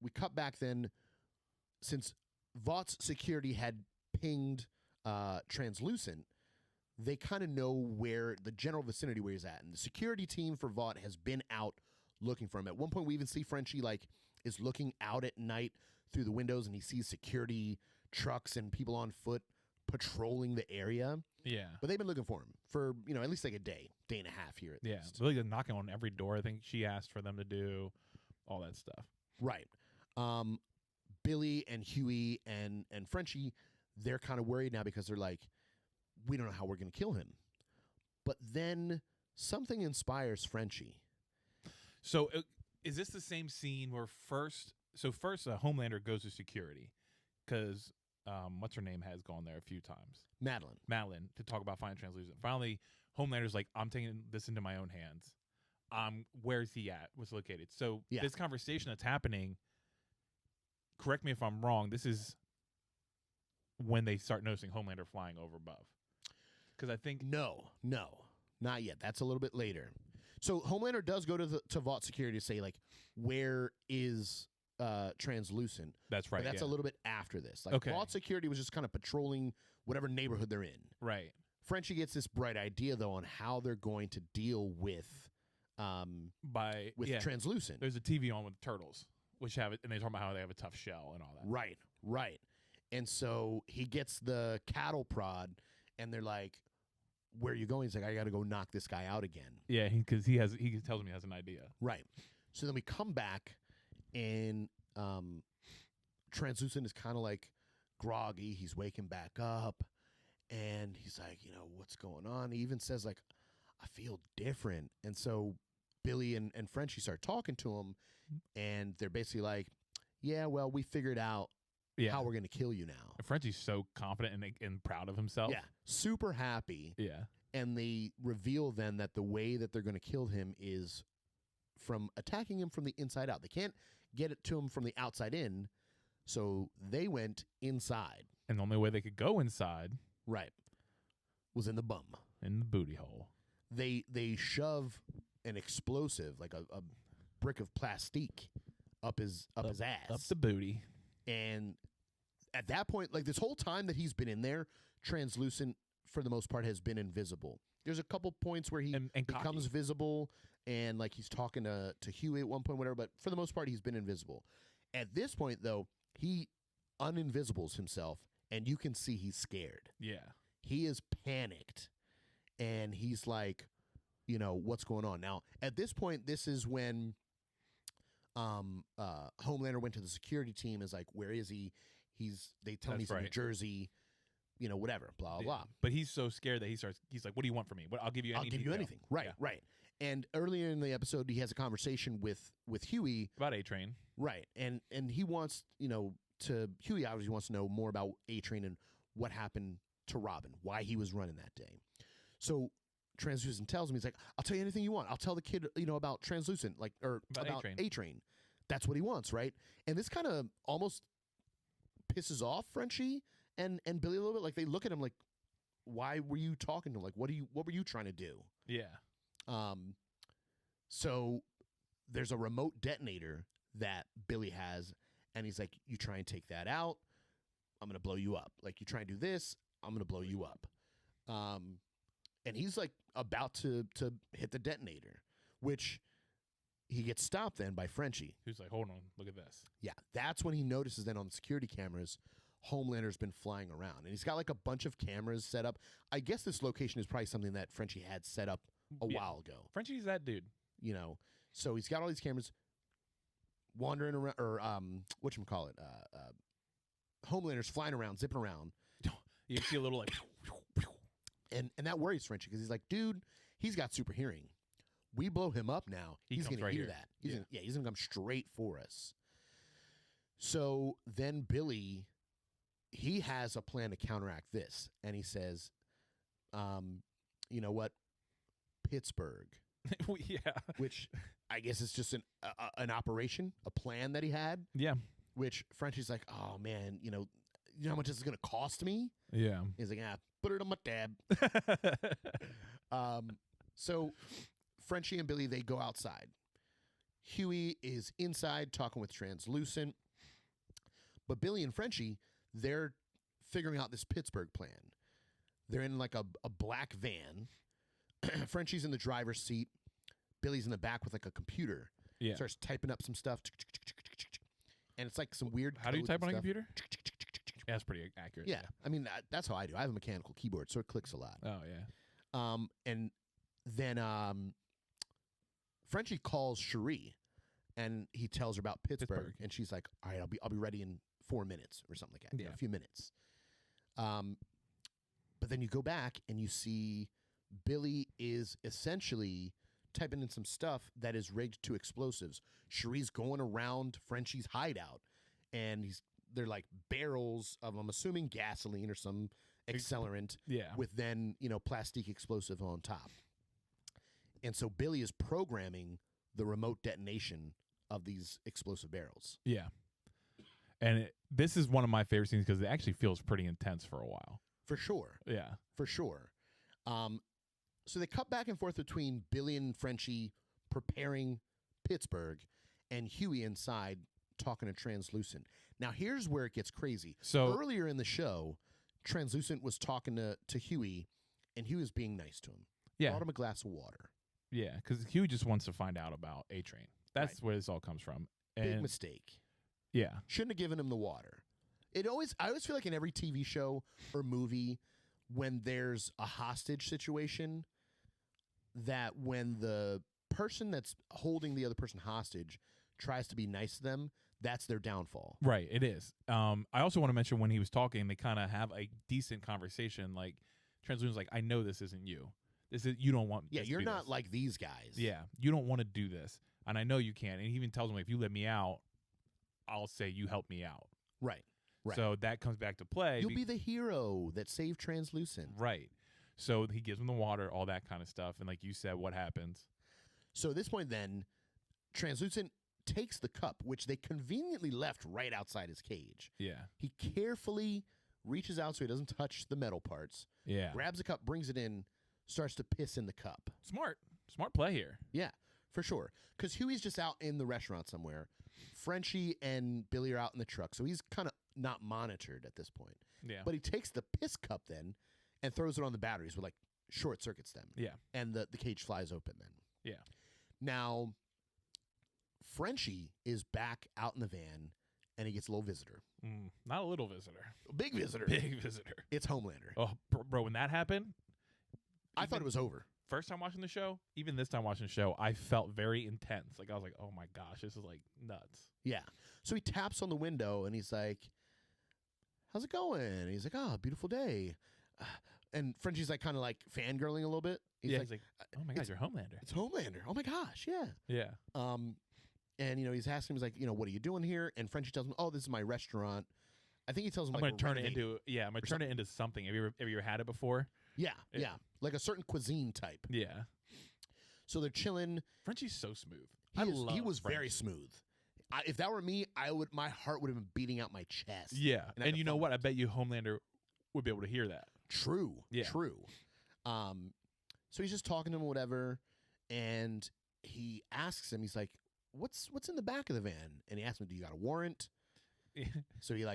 We cut back then, since Vought's security had pinged Translucent, they kind of know where the general vicinity where he's at. And the security team for Vought has been out looking for him. At one point, we even see Frenchie is looking out at night through the windows, and he sees security trucks and people on foot patrolling the area. Yeah. But they've been looking for him for, at least like a day and a half here at least. Really knocking on every door I think she asked for them to do, all that stuff. Right. Billy and Huey and Frenchie, they're kind of worried now because they're like, we don't know how we're going to kill him. But then something inspires Frenchie. So is this the same scene where first Homelander goes to security because what's her name has gone there a few times? Madeline to talk about finding Translucent. Finally, Homelander's like, I'm taking this into my own hands. Where's he at? What's located? So this conversation that's happening, correct me if I'm wrong, this is when they start noticing Homelander flying over above. Because I think... No, not yet. That's a little bit later. So Homelander does go to Vought security to say, like, where is translucent. That's right. But that's yeah. a little bit after this. Like Okay. Vault Security was just kind of patrolling whatever neighborhood they're in. Right. Frenchie gets this bright idea though on how they're going to deal with translucent. There's a TV on with turtles, which have it, and they talk about how they have a tough shell and all that. Right. And so he gets the cattle prod, and they're like, "Where are you going?" He's like, "I got to go knock this guy out again." Yeah, because he tells me he has an idea. Right. So then we come back, and translucent is kind of like groggy. He's waking back up, and he's like, what's going on? He even says like, "I feel different." And so Billy and Frenchie start talking to him, and they're basically like, "Yeah, well, we figured out how we're going to kill you now." And Frenchie's so confident and proud of himself. Yeah, super happy. Yeah. And they reveal then that the way that they're going to kill him is from attacking him from the inside out. They can't get it to him from the outside in, so they went inside. And the only way they could go inside, right, was in the bum, in the booty hole. They shove an explosive, like a brick of plastique, up his ass, up the booty. And at that point, like this whole time that he's been in there, translucent for the most part has been invisible. There's a couple points where he and becomes visible, and like he's talking to Huey at one point, whatever. But for the most part, he's been invisible. At this point, though, he uninvisibles himself, and you can see he's scared. Yeah, he is panicked, and he's like, what's going on now? At this point, this is when Homelander went to the security team. Is like, where is he? They tell me he's in New Jersey. Whatever, blah, blah. But he's so scared that he's like, "What do you want from me? I'll give you anything. Right, right. And earlier in the episode, he has a conversation with Huey about A-Train. Right, and he wants, Huey obviously wants to know more about A-Train and what happened to Robin, why he was running that day. So Translucent tells him, he's like, "I'll tell you anything you want. I'll tell the kid, about Translucent, like, or about A-Train. That's what he wants, right?" And this kind of almost pisses off Frenchie and Billy a little bit. Like, they look at him like, "Why were you talking to him? Like, what were you trying to do?" Yeah. So there's a remote detonator that Billy has, and he's like, "You try and take that out, I'm gonna blow you up. Like, you try and do this, I'm gonna blow you up." And he's like about to hit the detonator, which he gets stopped then by Frenchie. Who's like, "Hold on, look at this." Yeah, that's when he notices then on the security cameras, Homelander's been flying around, and he's got like a bunch of cameras set up. I guess this location is probably something that Frenchie had set up a while ago. Frenchie's that dude. So he's got all these cameras wandering around, or whatchamacallit, Homelander's flying around, zipping around. You see a little like, and that worries Frenchie because he's like, dude, he's got super hearing. We blow him up now, he's going to hear that. He's going to come straight for us. So then Billy, he has a plan to counteract this, and he says, "You know what, Pittsburgh." Yeah. Which I guess is just an operation, a plan that he had. Yeah. Which Frenchie's like, "Oh man, you know how much this is going to cost me?" Yeah. He's like, "Put it on my tab." So Frenchie and Billy, they go outside. Huey is inside talking with Translucent. But Billy and Frenchie, they're figuring out this Pittsburgh plan. They're in like a black van. Frenchie's in the driver's seat. Billy's in the back with like a computer. Yeah. Starts typing up some stuff. And it's like some weird. How do you type on a computer? Yeah, that's pretty accurate. Yeah. I mean, that's how I do. I have a mechanical keyboard, so it clicks a lot. Oh, yeah. And then Frenchie calls Cherie, and he tells her about Pittsburgh. And she's like, "All right, I'll be ready in 4 minutes," or something like that. Yeah. A few minutes. But then you go back and you see Billy is essentially typing in some stuff that is rigged to explosives. Cherie's going around Frenchie's hideout, and they're like barrels of, I'm assuming, gasoline or some accelerant. Yeah. With then, plastic explosive on top. And so Billy is programming the remote detonation of these explosive barrels. Yeah. And this is one of my favorite scenes because it actually feels pretty intense for a while. For sure. Yeah. For sure. So they cut back and forth between Billy and Frenchie preparing Pittsburgh and Huey inside talking to Translucent. Now, here's where it gets crazy. So earlier in the show, Translucent was talking to Huey, and Huey was being nice to him. yeah, Brought him a glass of water. yeah, because Huey just wants to find out about A-Train. That's where this all comes from. Big And mistake. yeah, Shouldn't have given him the water. I always feel like in every TV show or movie, when there's a hostage situation, that when the person that's holding the other person hostage tries to be nice to them, that's their downfall. right. It is. I also want to mention when he was talking, they kind of have a decent conversation. Like Translucent's like, I know this isn't you. You don't want. Yeah, this to you're be not this. like these guys. Yeah, you don't want to do this, and I know you can't. And he even tells him, if you let me out, I'll say you help me out. Right. Right. So that comes back to play. You'll be the hero that saved Translucent. Right. So he gives him the water, all that kind of stuff, and like you said, what happens? So at this point, then, Translucent takes the cup, which they conveniently left right outside his cage. Yeah. He carefully reaches out so he doesn't touch the metal parts, Yeah. grabs the cup, brings it in, starts to piss in the cup. Smart play here. Yeah, for sure. Because Huey's just out in the restaurant somewhere. Frenchie and Billy are out in the truck, so he's kind of not monitored at this point. Yeah. But he takes the piss cup then and throws it on the batteries with like short circuits them. Yeah. And the cage flies open then. Yeah. Now, Frenchie is back out in the van and he gets a little visitor. Not a little visitor. A big visitor. Big visitor. It's Homelander. Oh, bro, when that happened, I thought it was over. first time watching the show, even this time watching the show, I felt very intense. Like I was like, oh my gosh, this is like nuts. Yeah. So he taps on the window and he's like, how's it going? And he's like, oh, beautiful day. And Frenchie's like kind of like fangirling a little bit. He's He's like, oh my god, you're Homelander. it's Homelander. Oh my gosh, yeah. Yeah. And he's asking him, he's like, what are you doing here? And Frenchie tells him, oh, this is my restaurant. I think he tells him, I'm like, gonna turn it into something. Have you ever had it before? Yeah, like a certain cuisine type. Yeah. So they're chilling. Frenchie's so smooth. He was very Frenchie. smooth. If that were me, my heart would have been beating out my chest. Yeah, And and you know what? I bet you Homelander would be able to hear that. True. Yeah. True. So he's just talking to him, or whatever, and he asks him. He's like, "What's in the back of the van?" And he asks him, "Do you got a warrant?" So he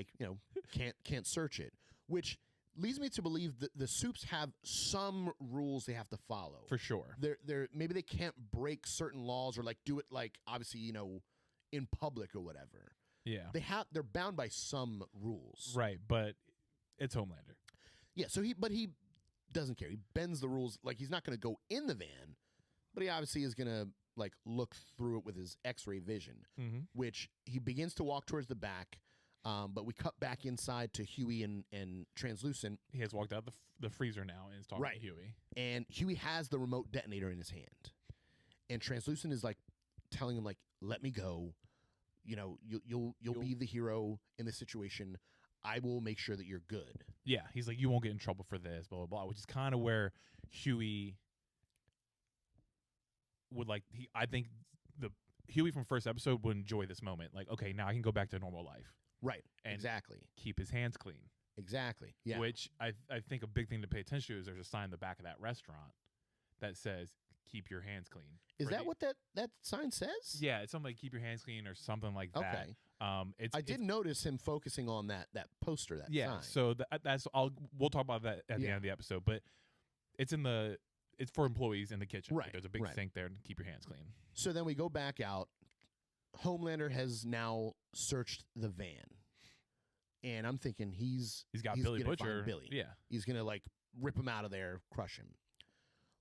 can't search it, which leads me to believe that the Supes have some rules they have to follow. For sure. They're maybe they can't break certain laws or like do it like obviously in public or whatever. Yeah. They're bound by some rules. Right, but it's Homelander. Yeah, so he doesn't care. He bends the rules. Like, he's not going to go in the van, but he obviously is going to like look through it with his X-ray vision, which he begins to walk towards the back. But we cut back inside to Huey and Translucent. He has walked out the freezer now and is talking to Huey. And Huey has the remote detonator in his hand. And Translucent is like telling him, like, let me go. You'll be the hero in this situation. I will make sure that you're good. Yeah, he's like, you won't get in trouble for this, blah, blah, blah, which is kind of where Huey would like, I think the Huey from first episode would enjoy this moment. Like, okay, now I can go back to normal life. Right, And exactly. keep his hands clean. Exactly, yeah. Which I think a big thing to pay attention to is there's a sign in the back of that restaurant that says, keep your hands clean. Is that what that sign says? Yeah, it's something like keep your hands clean or something like that. Okay. I did notice him focusing on that poster, that sign. So we'll talk about that at the end of the episode, but it's for employees in the kitchen. Right. Like, there's a big sink there, and keep your hands clean. So then we go back out. Homelander has now searched the van, and I'm thinking he's got Billy gonna Butcher. find Billy. Yeah, he's gonna like rip him out of there, crush him.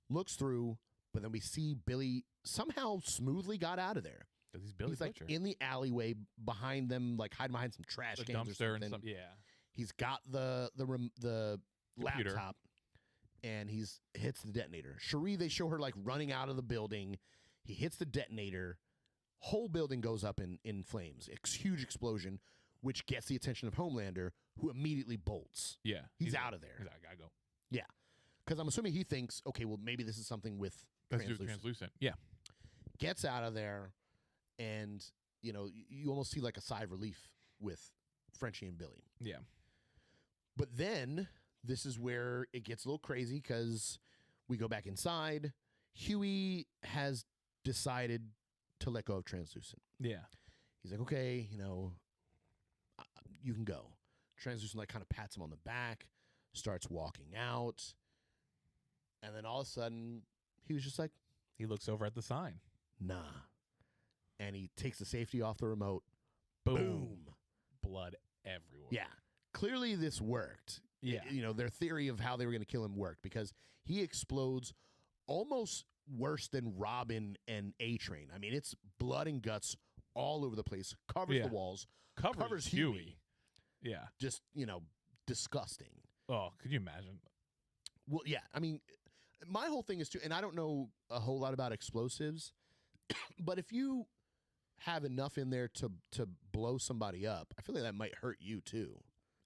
Looks through, but then we see Billy somehow smoothly got out of there. because he's Billy He's Butcher. like in the alleyway behind them, like hiding behind some trash the cans or dumpster something. and something. Yeah, He's got the Computer. laptop, and hits the detonator. Cherie, they show her like running out of the building. He hits the detonator. Whole building goes up in flames. Huge explosion, which gets the attention of Homelander, who immediately bolts. yeah. He's out of there. He's like, I gotta go. Yeah, because I'm assuming he thinks, okay, well maybe this is something with Let's do Translucent. translucent. Yeah, Gets out of there, and you almost see like a sigh of relief with Frenchie and Billy. yeah. But then this is where it gets a little crazy because we go back inside. Huey has decided to let go of Translucent. Yeah. he's like, okay, you can go. Translucent like kind of pats him on the back, starts walking out, and then all of a sudden he was just like, He looks over at the sign. nah. And he takes the safety off the remote. Boom. Boom. Blood everywhere. Yeah. Clearly this worked. Yeah. Their theory of how they were going to kill him worked because he explodes almost worse than Robin and A-Train. I mean, it's blood and guts all over the place. Covers the walls. Covers Huey. Yeah. Just, disgusting. Oh, could you imagine? Well, yeah. I mean, my whole thing is too, and I don't know a whole lot about explosives, but if you have enough in there to blow somebody up, I feel like that might hurt you too.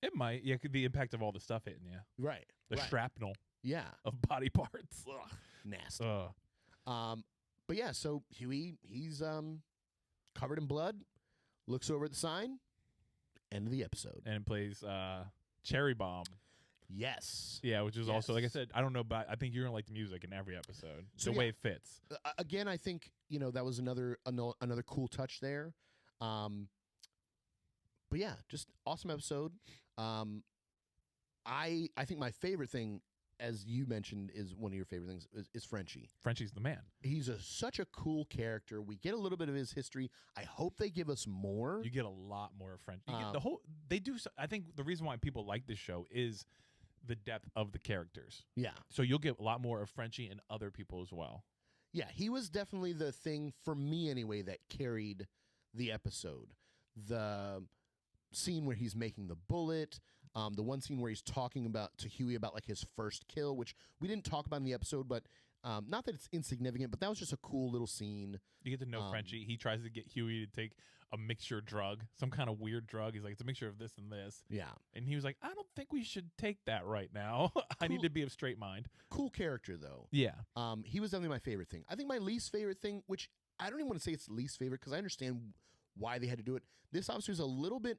It might. Yeah, the impact of all the stuff hitting you. Right. The shrapnel Yeah. of body parts. Ugh, nasty. But yeah, so Huey, he's covered in blood, looks over at the sign, end of the episode. And it plays Cherry Bomb. Yes. Yeah, which is also, like I said, I don't know, but I think you're going to like the music in every episode. So the way it fits. Again, I think, that was another cool touch there. But yeah, just awesome episode. I think my favorite thing, as you mentioned, is one of your favorite things, is Frenchie. Frenchie's the man. He's such a cool character. We get a little bit of his history. I hope they give us more. You get a lot more of Frenchie. They do. I think the reason why people like this show is the depth of the characters. Yeah. So you'll get a lot more of Frenchie and other people as well. Yeah, he was definitely the thing, for me anyway, that carried the episode. The scene where he's making the bullet, the one scene where he's talking to Huey about like his first kill, which we didn't talk about in the episode, but not that it's insignificant, but that was just a cool little scene. You get to know Frenchie. He tries to get Huey to take a mixture drug, some kind of weird drug. He's like, it's a mixture of this and this. Yeah. And he was like, I don't think we should take that right now. I need to be of straight mind. Cool character, though. Yeah. He was definitely my favorite thing. I think my least favorite thing, which I don't even want to say it's least favorite because I understand why they had to do it. This obviously was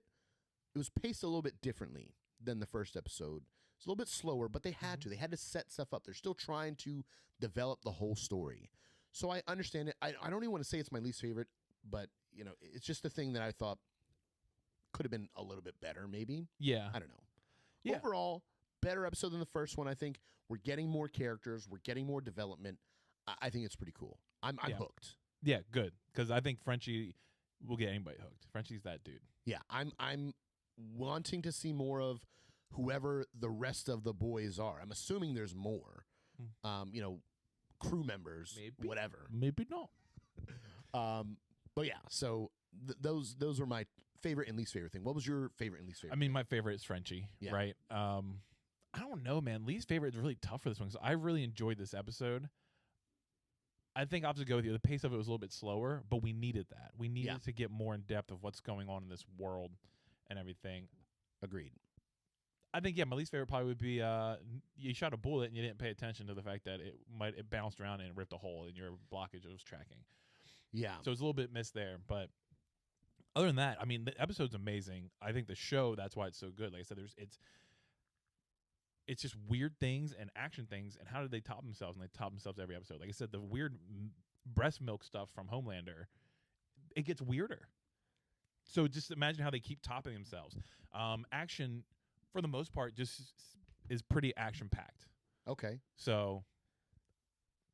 it was paced a little bit differently than the first episode. It's a little bit slower, but they had to. They had to set stuff up. They're still trying to develop the whole story. So I understand it. I don't even want to say it's my least favorite, but, it's just the thing that I thought could have been a little bit better, maybe. Yeah. I don't know. Yeah. Overall, better episode than the first one, I think. We're getting more characters. We're getting more development. I think it's pretty cool. I'm hooked. Yeah, good. Because I think Frenchie will get anybody hooked. Frenchie's that dude. Yeah, I'm wanting to see more of whoever the rest of the boys are. I'm assuming there's more. Crew members, Maybe. whatever. Maybe not. But yeah, so those were my favorite and least favorite thing. What was your favorite and least favorite? I mean, my favorite is Frenchie, right? I don't know, man. Least favorite is really tough for this one because I really enjoyed this episode. I think I'll have to go with you. The pace of it was a little bit slower, but we needed that. We needed to get more in depth of what's going on in this world and everything. Agreed. I think, my least favorite probably would be you shot a bullet and you didn't pay attention to the fact that it bounced around and ripped a hole in your blockage it was tracking. Yeah. So it's a little bit missed there. But other than that, I mean, the episode's amazing. I think the show, that's why it's so good. Like I said, it's just weird things and action things. And how did they top themselves? And they top themselves every episode. Like I said, the weird breast milk stuff from Homelander, it gets weirder. So just imagine how they keep topping themselves. Action, for the most part, just is pretty action-packed. Okay. So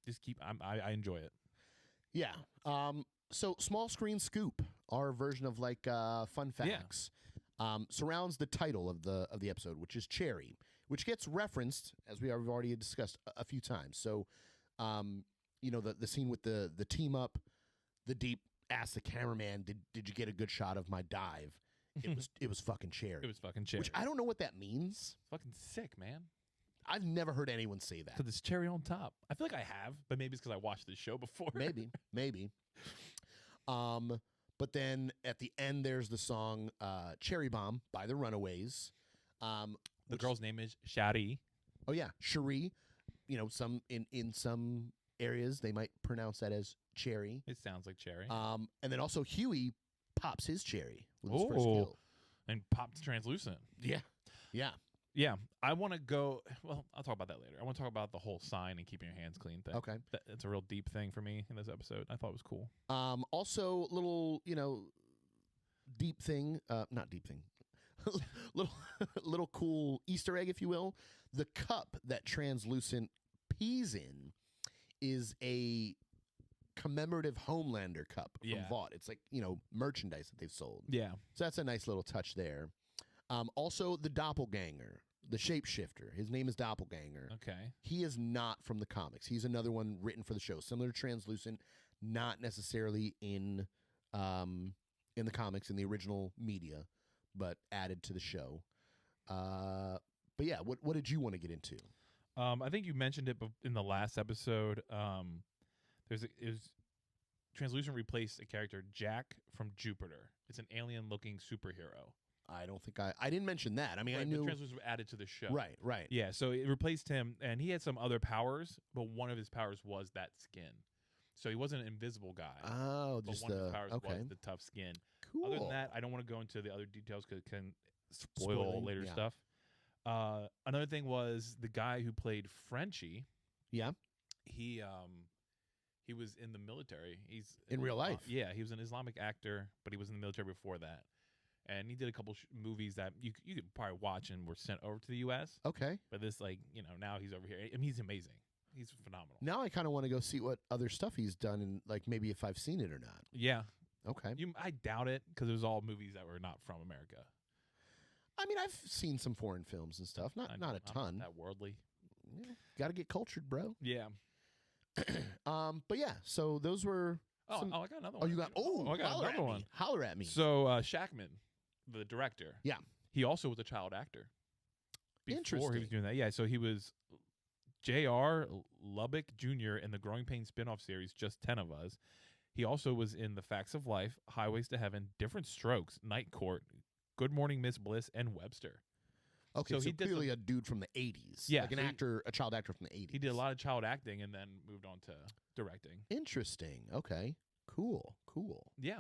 just I enjoy it. Yeah. So Small Screen Scoop, our version of like fun facts, surrounds the title of the episode, which is Cherry, which gets referenced, as we have already discussed, a few times. So, the scene with the team up, the Deep asked the cameraman, did you get a good shot of my dive? It was fucking Cherry. It was fucking Cherry. Which I don't know what that means. Fucking sick, man. I've never heard anyone say that. Because it's cherry on top. I feel like I have, but maybe it's because I watched this show before. Maybe. But then at the end, there's the song Cherry Bomb by the Runaways. The girl's name is Shari. Oh, yeah. Cherie. Some in some areas, they might pronounce that as Cherry. It sounds like cherry. And then also Huey pops his cherry with his first kill. And pops translucent. Yeah, I want to go. Well, I'll talk about that later. I want to talk about the whole sign and keeping your hands clean thing. Okay. It's a real deep thing for me in this episode. I thought it was cool. Also, little, deep thing, not deep thing, little little cool Easter egg, if you will. The cup that Translucent pees in is a commemorative Homelander cup from Vought. It's like, merchandise that they've sold. Yeah. So that's a nice little touch there. Also, the doppelganger, the shapeshifter. His name is Doppelganger. Okay. He is not from the comics. He's another one written for the show, similar to Translucent, not necessarily in the comics, in the original media, but added to the show. But yeah, what did you want to get into? I think you mentioned it in the last episode. Translucent replaced a character, Jack from Jupiter. It's an alien-looking superhero. I don't think I didn't mention that. I mean, right, I knew Translucent was added to the show. Right. Yeah, so it replaced him, and he had some other powers, but one of his powers was that skin. So he wasn't an invisible guy. Oh, but just one of his powers was the tough skin. Cool. Other than that, I don't want to go into the other details because it can spoil later stuff. Another thing was the guy who played Frenchie. Yeah. He was in the military. He's in real life. Yeah, he was an Islamic actor, but he was in the military before that. And he did a couple movies that you could probably watch and were sent over to the U.S. Okay. But this, now he's over here. I mean, he's amazing. He's phenomenal. Now I kind of want to go see what other stuff he's done, and maybe if I've seen it or not. Yeah. Okay. I doubt it because it was all movies that were not from America. I mean, I've seen some foreign films and stuff. Not a ton. Not that worldly. Yeah, got to get cultured, bro. Yeah. But yeah. So those were. I got another one. You got. I got another one. Holler at me. So Shackman, the director. Yeah. He also was a child actor. Before he was doing that, yeah. So he was J.R. Lubbock Jr. in the Growing Pains spinoff series, Just 10 of Us. He also was in The Facts of Life, Highways to Heaven, Different Strokes, Night Court, Good Morning Miss Bliss, and Webster. Okay, so he clearly a dude from the 80s. Yeah. Like a child actor from the 80s. He did a lot of child acting and then moved on to directing. Interesting. Okay. Cool. Yeah.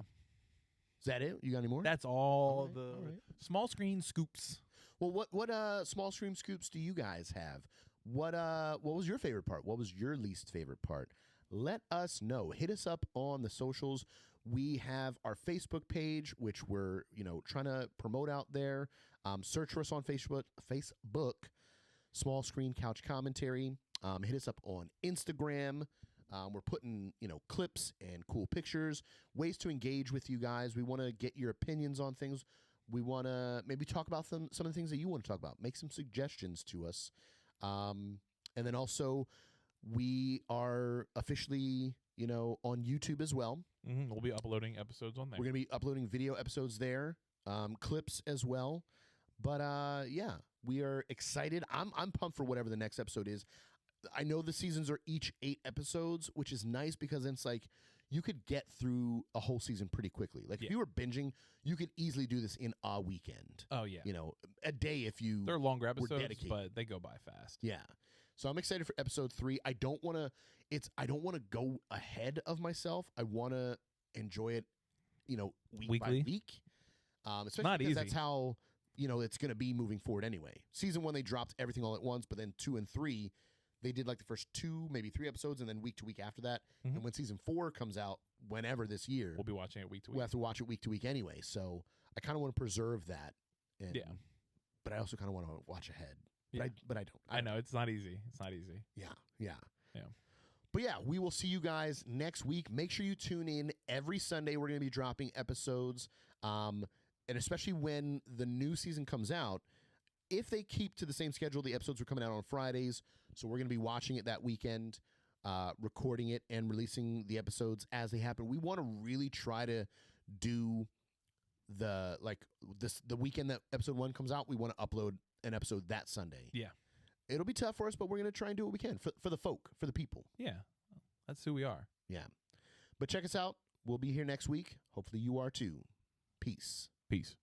Is that it? You got any more? That's all the small screen scoops. Well, what small screen scoops do you guys have? What was your favorite part? What was your least favorite part? Let us know. Hit us up on the socials. We have our Facebook page, which we're trying to promote out there. Search for us on Facebook, Small Screen Couch Commentary. Hit us up on Instagram. We're putting clips and cool pictures, ways to engage with you guys. We want to get your opinions on things. We want to maybe talk about some of the things that you want to talk about. Make some suggestions to us. And then also, we are officially, on YouTube as well. Mm-hmm. We'll be uploading episodes on there. We're going to be uploading video episodes there, clips as well. But yeah, we are excited. I'm pumped for whatever the next episode is. I know the seasons are each 8 episodes, which is nice because it's like you could get through a whole season pretty quickly. Like if you were binging, you could easily do this in a weekend. Oh yeah, a day if you. They're longer episodes, but they go by fast. Yeah, so I'm excited for episode 3. I don't want to go ahead of myself. I want to enjoy it, week by week. Especially not because easy. That's how it's going to be moving forward anyway. Season 1 they dropped everything all at once, but then 2 and 3. They did like the first 2, maybe 3 episodes, and then week to week after that. Mm-hmm. And when season 4 comes out, whenever this year, we'll be watching it week to week. We'll have to watch it week to week anyway. So I kind of want to preserve that. But I also kind of want to watch ahead. But I don't. I know it's not easy. Yeah. But yeah, we will see you guys next week. Make sure you tune in every Sunday. We're going to be dropping episodes, and especially when the new season comes out. If they keep to the same schedule, the episodes are coming out on Fridays. So we're going to be watching it that weekend, recording it, and releasing the episodes as they happen. We want to really try to do the weekend that episode 1 comes out. We want to upload an episode that Sunday. Yeah. It'll be tough for us, but we're going to try and do what we can for the folk, for the people. Yeah. That's who we are. Yeah. But check us out. We'll be here next week. Hopefully you are too. Peace. Peace.